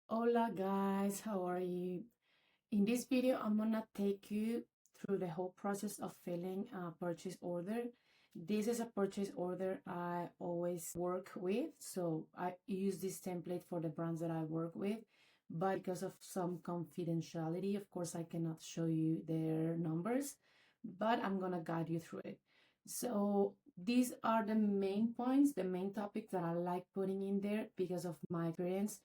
Hola guys, how are you? In this video, I'm gonna take you through the whole process of filling a purchase order. This is a purchase order I always work with, so I use this template for the brands that I work with, but because of some confidentiality, of course, I cannot show you their numbers, but I'm gonna guide you through it. So these are the main points, the main topics that I like putting in there because of my experience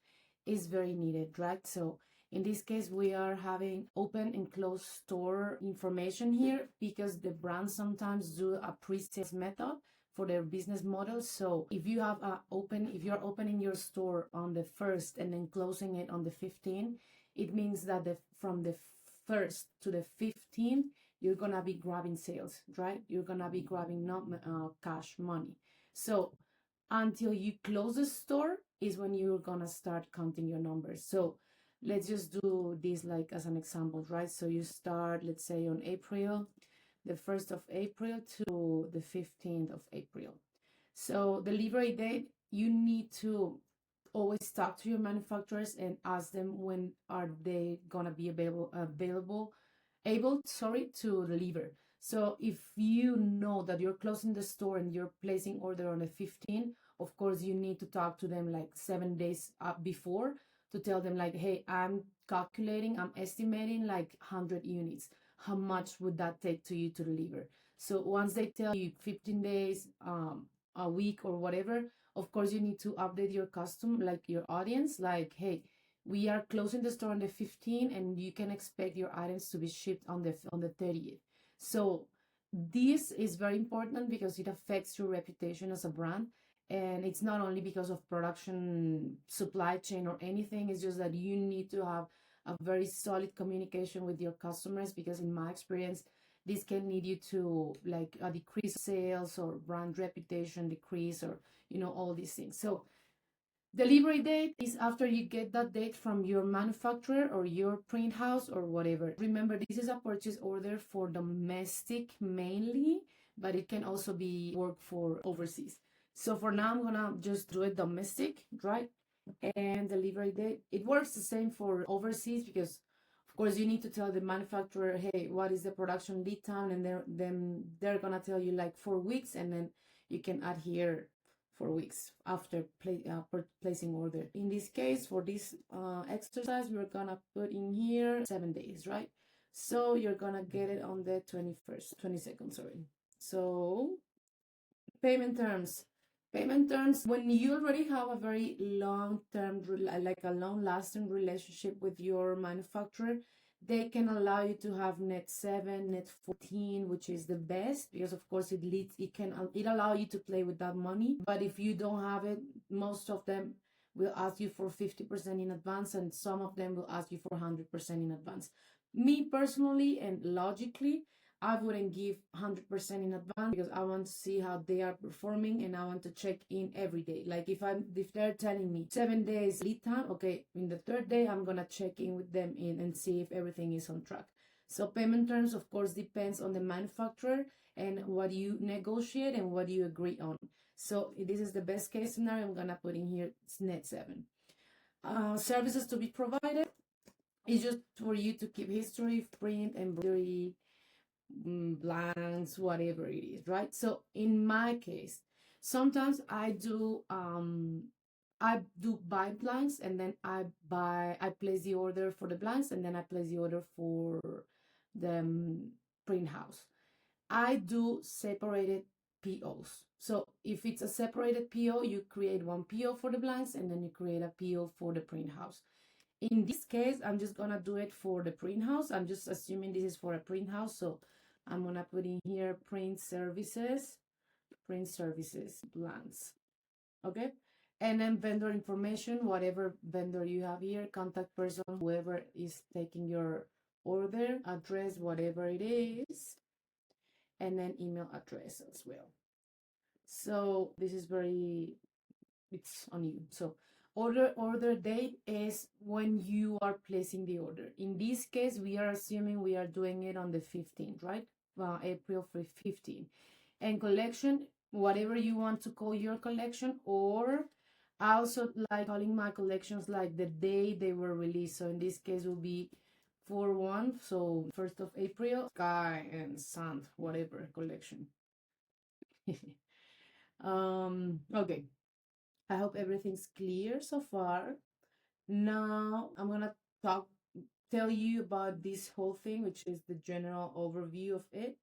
is very needed, right? So in this case, we are having open and closed store information here because the brands sometimes do a pre-sales method for their business model. So if you have if you're opening your store on the 1st and then closing it on the 15th, it means that from the 1st to the 15th, you're gonna be grabbing sales, right? You're gonna be grabbing not cash money. So until you close the store is when you're gonna start counting your numbers. So let's just do this like as an example, right? So you start, let's say on April, the 1st of April to the 15th of April. So delivery date, you need to always talk to your manufacturers and ask them when are they gonna be able to deliver. So if you know that you're closing the store and you're placing order on the 15th, of course you need to talk to them like 7 days before to tell them like, hey, I'm estimating like 100 units. How much would that take to you to deliver? So once they tell you 15 days, a week or whatever, of course you need to update your like your audience, like, hey, we are closing the store on the 15th and you can expect your items to be shipped on the 30th. So this is very important because it affects your reputation as a brand. And it's not only because of production, supply chain or anything, it's just that you need to have a very solid communication with your customers, because in my experience, this can lead you to like a decrease sales or brand reputation decrease, or all these things. So delivery date is after you get that date from your manufacturer or your print house or whatever. Remember, this is a purchase order for domestic mainly, but it can also be work for overseas. So for now, I'm gonna just do it domestic, right? And delivery date, it works the same for overseas because of course you need to tell the manufacturer, hey, what is the production lead time, and then they're gonna tell you like 4 weeks, and then you can add here 4 weeks after placing order. In this case, for this exercise, we're gonna put in here 7 days, right? So you're gonna get it on the 22nd, sorry. So payment terms. When you already have a very long-term, like a long-lasting relationship with your manufacturer, they can allow you to have net 7, net 14, which is the best, because of course it allow you to play with that money. But if you don't have it, most of them will ask you for 50% in advance, and some of them will ask you for 100% in advance. Me personally and logically, I wouldn't give 100% in advance because I want to see how they are performing and I want to check in every day. Like if they're telling me 7 days lead time, okay, in the third day I'm gonna check in with them and see if everything is on track. So payment terms, of course, depends on the manufacturer and what you negotiate and what you agree on. So this is the best case scenario. I'm gonna put in here net 7. Services to be provided is just for you to keep history, print, embroidery, blanks, whatever it is, right? So in my case, sometimes I do buy blanks, and then I place the order for the blanks, and then I place the order for the print house. I do separated POs. So if it's a separated PO, you create one PO for the blanks and then you create a PO for the print house. In this case, I'm just gonna do it for the print house. I'm just assuming this is for a print house, so I'm gonna put in here print services, blanks. Okay, and then vendor information, whatever vendor you have here, contact person, whoever is taking your order, address, whatever it is, and then email address as well. So this is it's on you. So order date is when you are placing the order. In this case, we are assuming we are doing it on the 15th, right? April 15th. And collection, whatever you want to call your collection, or I also like calling my collections like the day they were released. So in this case will be 4/1, so 1st of April, sky and sand, whatever collection. Okay, I hope everything's clear so far. Now I'm gonna tell you about this whole thing, which is the general overview of it.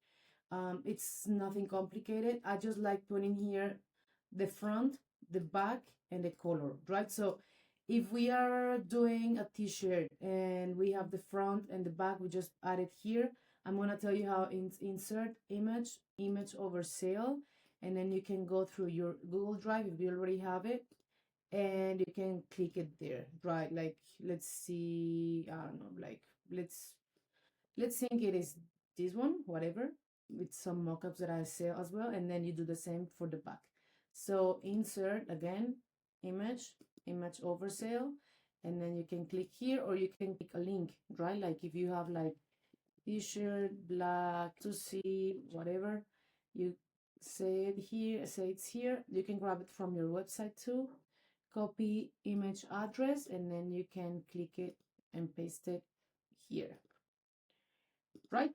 It's nothing complicated. I just like putting here the front, the back, and the color, right? So if we are doing a t-shirt and we have the front and the back, we just add it here. I'm gonna tell you how insert image over sale, and then you can go through your Google Drive if you already have it, and you can click it there, right? Like, let's see, I don't know, like let's think it is this one, whatever, with some mockups that I sell as well, and then you do the same for the back. So insert again, image over sale, and then you can click here, or you can click a link, right? Like if you have like t-shirt, black, to see, whatever, you say it here, say it's here, you can grab it from your website too, copy image address, and then you can click it and paste it here, right?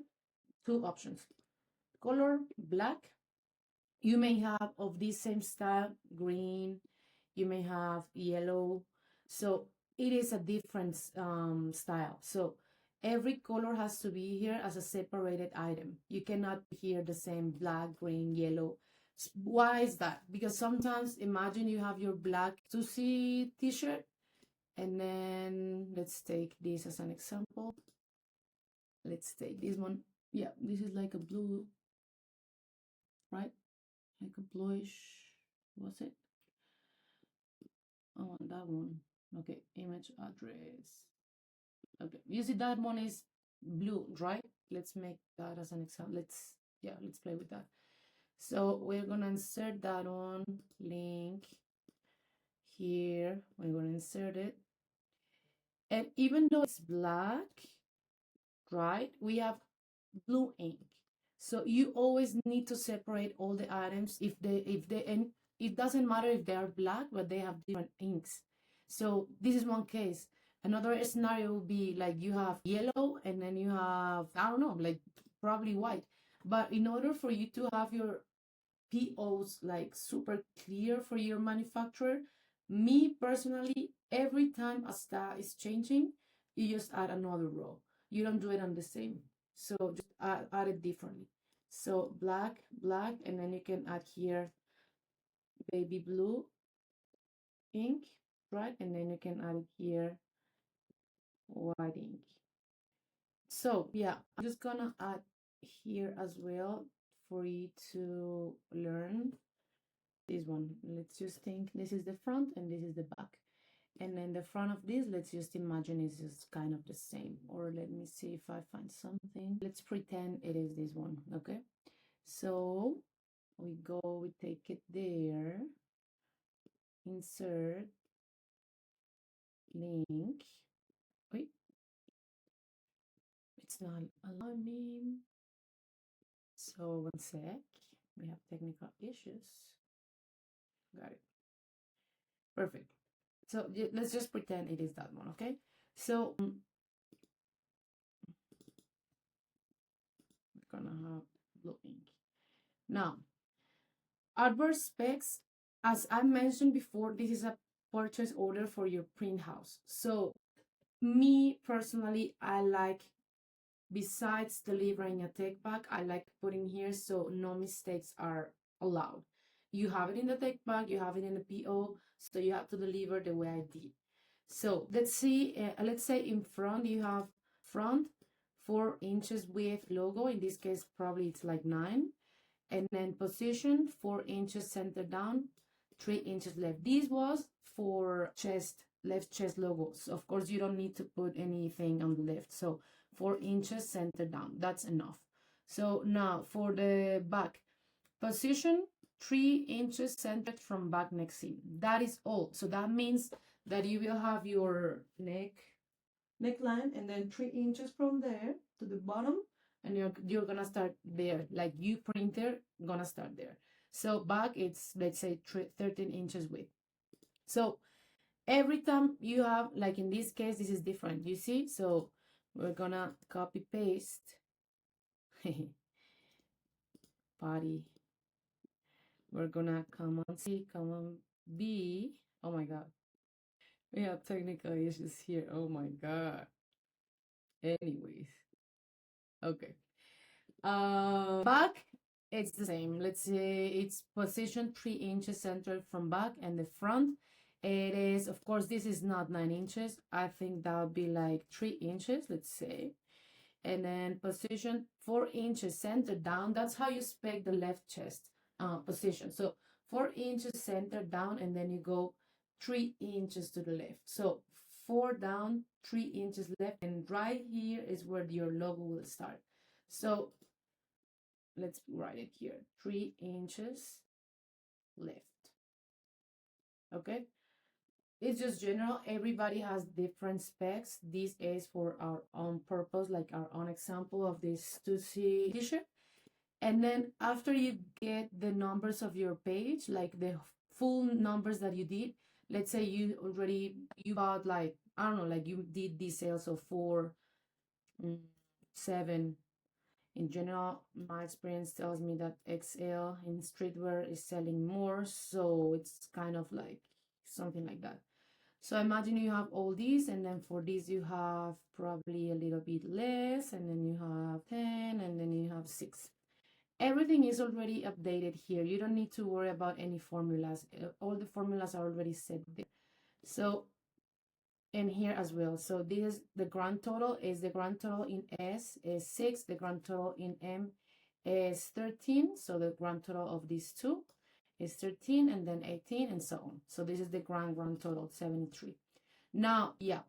Two options. Color, black. You may have of this same style, green, you may have yellow. So it is a different style. So every color has to be here as a separated item. You cannot hear the same black, green, yellow. Why is that? Because sometimes imagine you have your black to see t-shirt, and then let's take this as an example. Let's take this one. Yeah, this is like a blue, right? Like a bluish, was it? Oh, that one. Okay, image address. Okay, you see that one is blue, right? Let's make that as an example. Let's play with that. So we're gonna insert that one, link here. We're gonna insert it. And even though it's black, right, we have blue ink. So you always need to separate all the items and it doesn't matter if they are black, but they have different inks. So this is one case. Another scenario would be like you have yellow and then you have, I don't know, like probably white. But in order for you to have your POs like super clear for your manufacturer, me personally, every time a style is changing, you just add another row. You don't do it on the same. So just add it differently. So black, and then you can add here baby blue ink, right? And then you can add here white ink. So yeah, I'm just gonna add here as well for you to learn this one. Let's just think this is the front and this is the back. And then the front of this, let's just imagine is just kind of the same. Or let me see if I find something. Let's pretend it is this one, okay? So we take it there, insert, link. Wait, it's not allowing me. So one sec, we have technical issues. Got it. Perfect. So let's just pretend it is that one, okay? So we're gonna have blue ink. Now, adverse specs, as I mentioned before, this is a purchase order for your print house. So me personally, I like, besides delivering a take back, I like putting here so no mistakes are allowed. You have it in the take back, you have it in the PO, so you have to deliver the way I did. So let's see, let's say in front you have front 4 inches width logo. In this case, probably it's like 9. And then position 4 inches center down, 3 inches left. This was for chest, left chest logos. Of course, you don't need to put anything on the left. So 4 inches center down, that's enough. So now for the back, position 3 inches centered from back neck seam. That is all. So that means that you will have your neckline and then 3 inches from there to the bottom, and you're gonna start there, like you printer gonna start there. So back, it's, let's say 13 inches width. So every time you have, like in this case, this is different, you see? So we're gonna copy paste body. We're gonna come on C, come on B. Oh my god, we have technical issues here. Oh my god. Anyways, okay. Back, it's the same. Let's say it's positioned 3 inches centered from back, and the front, it is, of course, this is not 9 inches. I think that would be like 3 inches, let's say. And then position 4 inches centered down. That's how you spec the left chest position. So 4 inches centered down, and then you go 3 inches to the left. So 4 down, 3 inches left, and right here is where your logo will start. So let's write it here, 3 inches left. Okay, it's just general. Everybody has different specs. This is for our own purpose, like our own example of this Stussy t-shirt. And then after you get the numbers of your page, like the full numbers that you did, let's say you bought, like, I don't know, like you did these sales of 4, 7. In general, my experience tells me that XL in streetwear is selling more, so it's kind of like something like that. So imagine you have all these, and then for this you have probably a little bit less, and then you have 10, and then you have 6. Everything is already updated here. You don't need to worry about any formulas. All the formulas are already set there. So, and here as well. So this is the grand total. Is the grand total in S is 6. The grand total in M is 13. So the grand total of these two is 13, and then 18, and so on. So this is the grand total, 73. Now, yeah.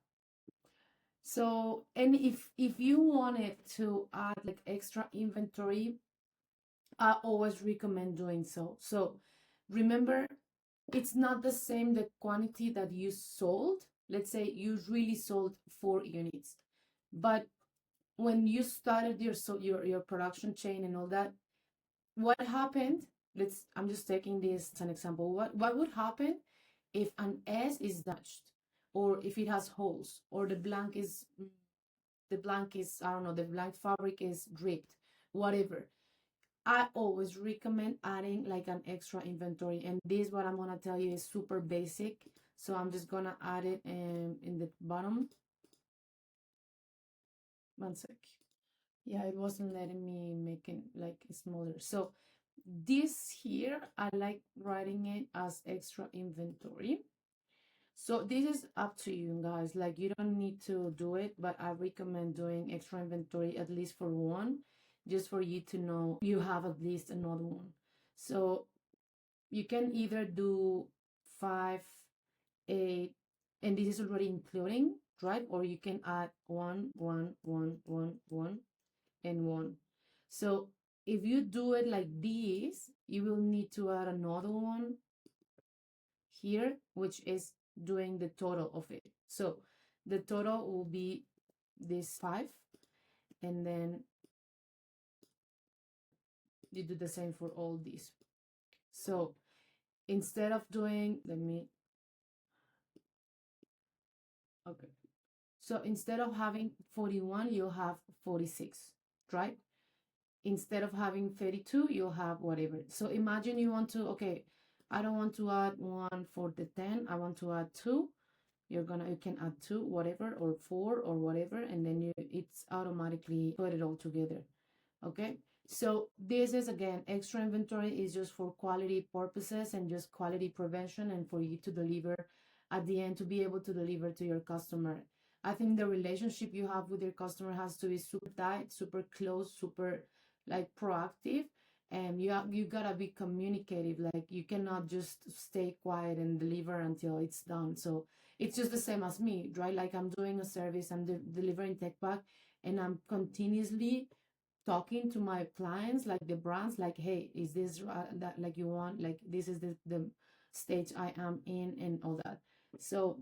So, and if you wanted to add like extra inventory, I always recommend doing so. So remember, it's not the same the quantity that you sold. Let's say you really sold 4 units, but when you started your production chain and all that, what happened? I'm just taking this as an example. What would happen if an S is damaged, or if it has holes, or the blank is I don't know, the blank fabric is dripped, whatever. I always recommend adding like an extra inventory, and this, what I'm gonna tell you, is super basic. So I'm just gonna add it in the bottom. One sec. Yeah, it wasn't letting me make it like smaller. So this here, I like writing it as extra inventory. So this is up to you guys. Like, you don't need to do it, but I recommend doing extra inventory at least for one, just for you to know you have at least another one. So you can either do 5, 8, and this is already including, right? Or you can add 1, 1, 1, 1, 1, and 1. So if you do it like this, you will need to add another one here, which is doing the total of it. So the total will be this 5, and then you do the same for all these. So instead of doing, okay. So instead of having 41, you'll have 46, right? Instead of having 32, you'll have whatever. So imagine you want to, okay, I don't want to add 1 for the 10. I want to add 2. You can add 2, whatever, or 4 or whatever, and then it's automatically put it all together. Okay, so this is, again, extra inventory is just for quality purposes and just quality prevention, and for you to deliver at the end, to be able to deliver to your customer. I think the relationship you have with your customer has to be super tight, super close, super like proactive, and you gotta be communicative. Like, you cannot just stay quiet and deliver until it's done. So it's just the same as me, right? Like, I'm doing a service, I'm delivering tech pack, and I'm continuously talking to my clients, like the brands, like, hey, is this that like you want, like, this is the stage I am in, and all that. So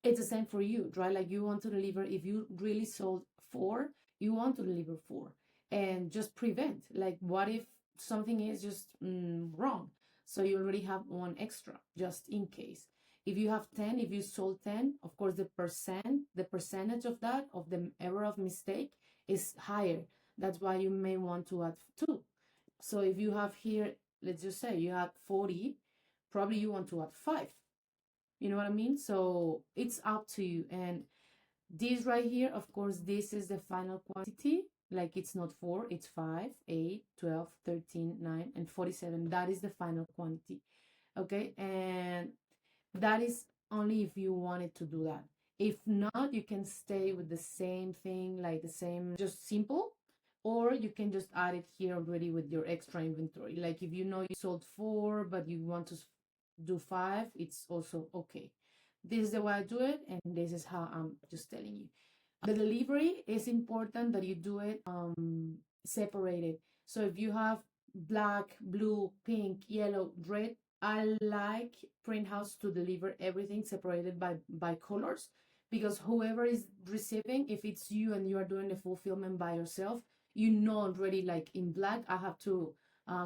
it's the same for you, right? Like, you want to deliver, if you really sold 4, you want to deliver 4, and just prevent, like, what if something is just wrong? So you already have 1 extra, just in case. If you have 10, if you sold 10, of course the percentage of that, of the error of mistake, is higher. That's why you may want to add 2. So if you have here, let's just say you have 40, probably you want to add 5. You know what I mean? So it's up to you. And this right here, of course, this is the final quantity. Like, it's not 4, it's 5, 8, 12, 13, 9, and 47. That is the final quantity. Okay, and that is only if you wanted to do that. If not, you can stay with the same thing, like the same, just simple, or you can just add it here already with your extra inventory. Like, if you know you sold 4 but you want to do 5, it's also okay. This is the way I do it, and this is how I'm just telling you. The delivery is important that you do it separated. So if you have black, blue, pink, yellow, red, I like print house to deliver everything separated by colors, because whoever is receiving, if it's you and you are doing the fulfillment by yourself, you know already, like in black, I have to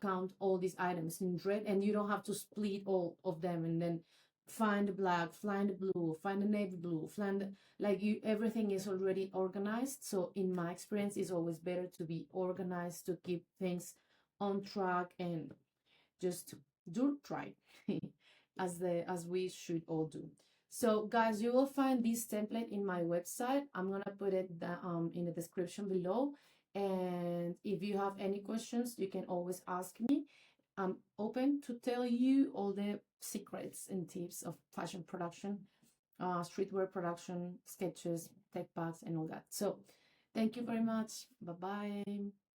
count all these items. In red, and you don't have to split all of them and then find the black, find the blue, find the navy blue, find the, like, you, everything is already organized. So in my experience, it's always better to be organized, to keep things on track, and just do try as we should all do. So guys, you will find this template in my website. I'm gonna put it in the description below, and if you have any questions, you can always ask me. I'm open to tell you all the secrets and tips of fashion production, streetwear production, sketches, tech packs, and all that. So thank you very much. Bye bye.